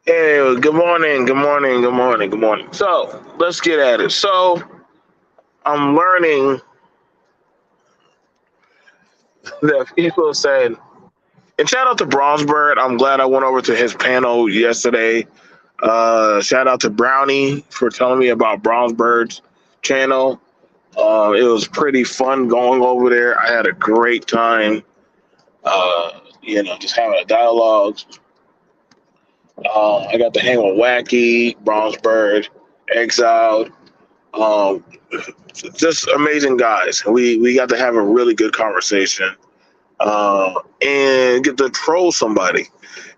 Hey, good morning, good morning, good morning, good morning. So let's get at it. So I'm learning that people said, and shout out to Bronzebird. I'm glad I went over to his panel yesterday. Shout out to Brownie for telling me about Bronzebird's channel. It was pretty fun going over there. I had a great time. Just having a dialogue. I got to hang with Wacky, Bronzebird, Exiled. Um, just amazing guys. We got to have a really good conversation and get to troll somebody.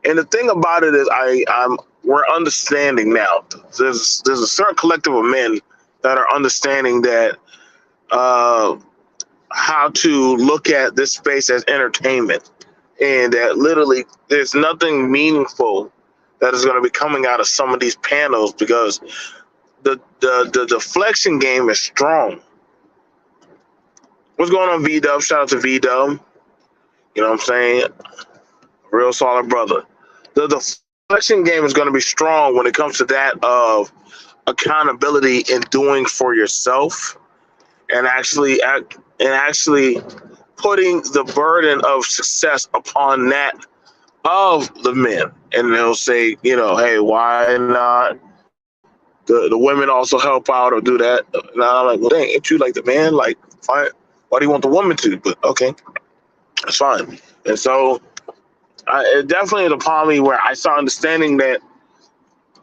And the thing about it is, I'm we're understanding now. There's a certain collective of men that are understanding that uh, how to look at this space as entertainment, and that literally there's nothing meaningful that is going to be coming out of some of these panels because the deflection game is strong. What's going on, V Dub? Shout out to V Dub. You know what I'm saying? Real solid brother. The deflection game is going to be strong when it comes to that of accountability and doing for yourself, and actually putting the burden of success upon that of the men. And they'll say, hey, why not the women also help out or do that? And I'm like, well, dang, ain't you like the man? Like, why do you want the woman to? But okay, that's fine. And so it definitely is upon me where I start understanding that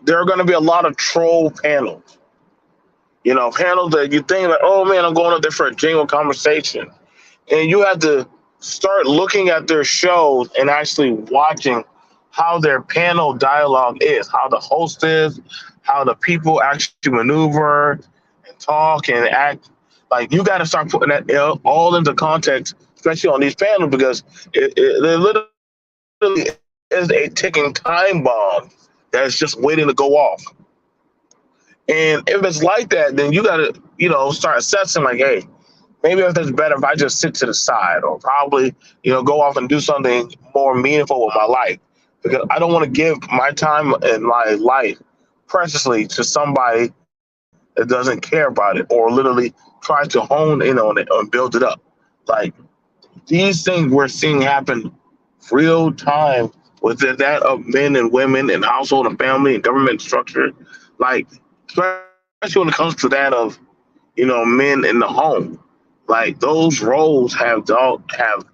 there are going to be a lot of troll panels. Panels that you think like, oh man, I'm going up there for a genuine conversation. And you have to start looking at their shows and actually watching how their panel dialogue is, how the host is, how the people actually maneuver and talk and act. Like, you got to start putting that all into context, especially on these panels, because it literally is a ticking time bomb that's just waiting to go off. And if it's like that, then you got to, start assessing like, hey, maybe if it's better if I just sit to the side or probably, go off and do something more meaningful with my life, because I don't want to give my time and my life preciously to somebody that doesn't care about it or literally tries to hone in on it and build it up. Like, these things we're seeing happen real time with that of men and women and household and family and government structure. Like, especially when it comes to that of, men in the home. Like, those roles have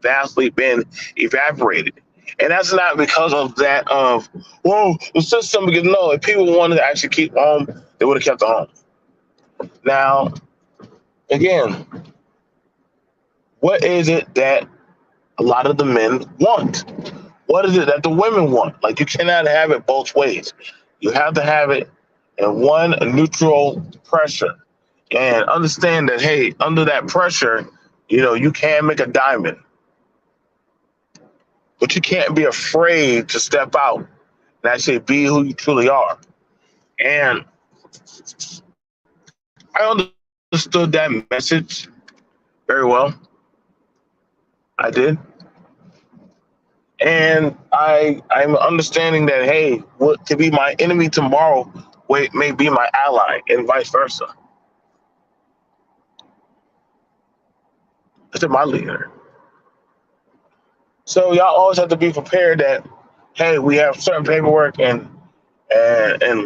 vastly been evaporated. And that's not because of that of, well, the system, because no, if people wanted to actually keep home, they would have kept the home. Now, again, what is it that a lot of the men want? What is it that the women want? Like, you cannot have it both ways. You have to have it in one neutral pressure, and understand that, hey, under that pressure, you can make a diamond, but you can't be afraid to step out and actually be who you truly are. And I understood that message very well. I did. And I'm understanding that, hey, what could be my enemy tomorrow may be my ally, and vice versa. That's my leader. So y'all always have to be prepared that, hey, we have certain paperwork and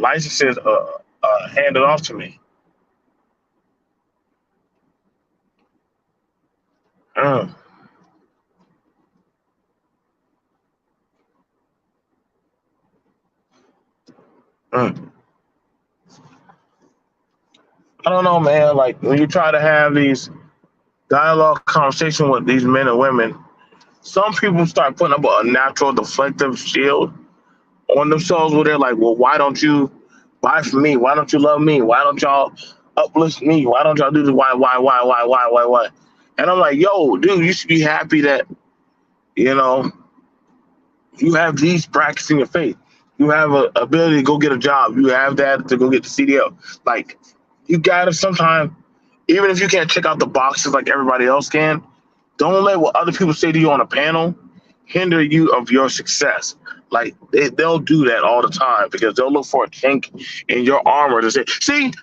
licenses handed off to me. Mm, mm. I don't know, man. Like, when you try to have these dialogue conversation with these men and women, some people start putting up a natural deflective shield on themselves where they're like, well, why don't you buy from me? Why don't you love me? Why don't y'all uplift me? Why don't y'all do this? Why? And I'm like, yo, dude, you should be happy that, you know, you have these practicing your faith. You have a ability to go get a job. You have that to go get the CDL. Like, you gotta sometimes, even if you can't check out the boxes like everybody else can, don't let what other people say to you on a panel hinder you of your success. Like they'll do that all the time because they'll look for a chink in your armor to say,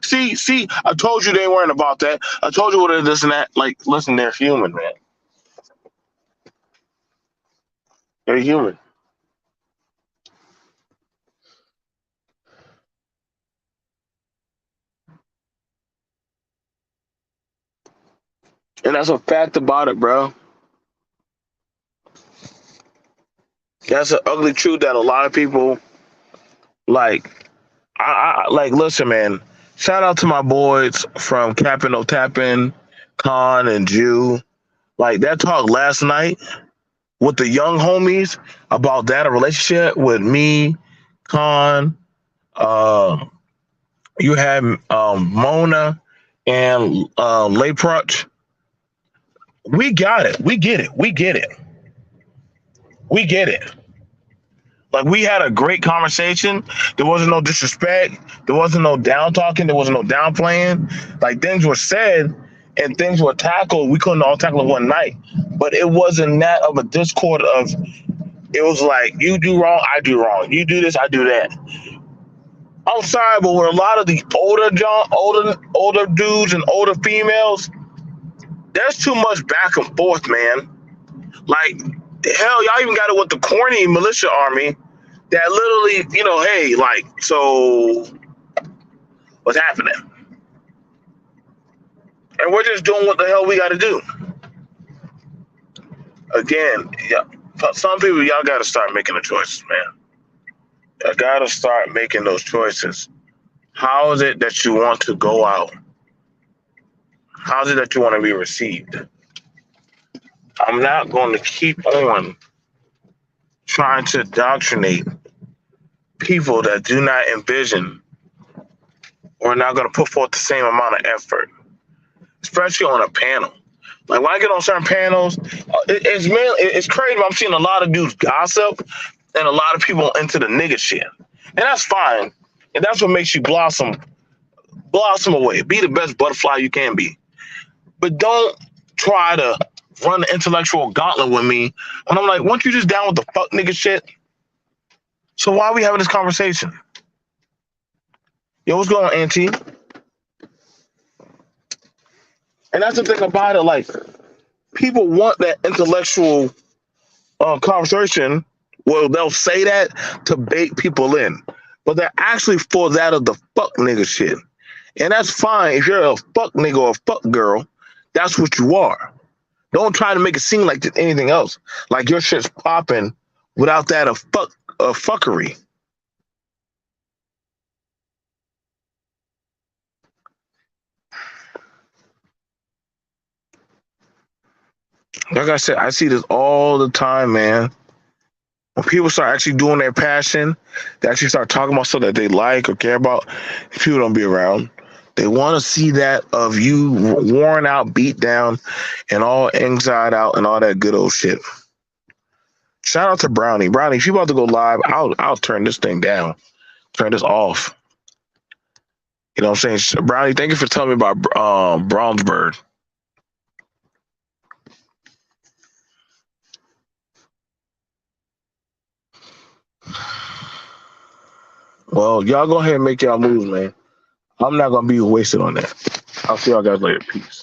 see, I told you they weren't about that. I told you what it is, this and that. Like, listen, they're human, man. They're human. And that's a fact about it, bro. That's an ugly truth that a lot of people like. I like. Listen, man. Shout out to my boys from Cappin' No Tappin', Khan and Jew. Like that talk last night with the young homies about that a relationship with me, Khan. Uh, you had Mona and Lay Prutch. We got it. We get it. We get it. We get it. Like we had a great conversation. There wasn't no disrespect. There wasn't no down talking. There wasn't no downplaying. Like things were said and things were tackled. We couldn't all tackle it one night, but it wasn't that of a discord of. It was like you do wrong, I do wrong. You do this, I do that. I'm sorry, but with a lot of the older dudes and older females, there's too much back and forth, man. Like hell, y'all even got it with the corny militia army that literally, hey, like, so what's happening? And we're just doing what the hell we got to do. Again, yeah, some people, y'all got to start making the choices, man. Y'all got to start making those choices. How is it that you want to go out? How is it that you want to be received? I'm not going to keep on trying to indoctrinate people that do not envision or not going to put forth the same amount of effort, especially on a panel. Like when I get on certain panels, it's crazy. I'm seeing a lot of dudes gossip and a lot of people into the nigga shit, and that's fine. And that's what makes you blossom away. Be the best butterfly you can be, but don't try to run the intellectual gauntlet with me when I'm like, weren't you just down with the fuck nigga shit? So why are we having this conversation? Yo, what's going on, Auntie? And that's the thing about it. Like, people want that intellectual conversation. Well, they'll say that to bait people in, but they're actually for that of the fuck nigga shit. And that's fine. If you're a fuck nigga or a fuck girl, that's what you are. Don't try to make it seem like it's anything else. Like your shit's popping without that of fuckery. Like I said, I see this all the time, man. When people start actually doing their passion, they actually start talking about stuff that they like or care about, people don't be around. They want to see that of you worn out, beat down, and all anxiety out and all that good old shit. Shout out to Brownie. Brownie, if you about to go live, I'll turn this thing down. Turn this off. You know what I'm saying? Brownie, thank you for telling me about Brownsburg. Well, y'all go ahead and make y'all moves, man. I'm not gonna be wasted on that. I'll see y'all guys later. Peace.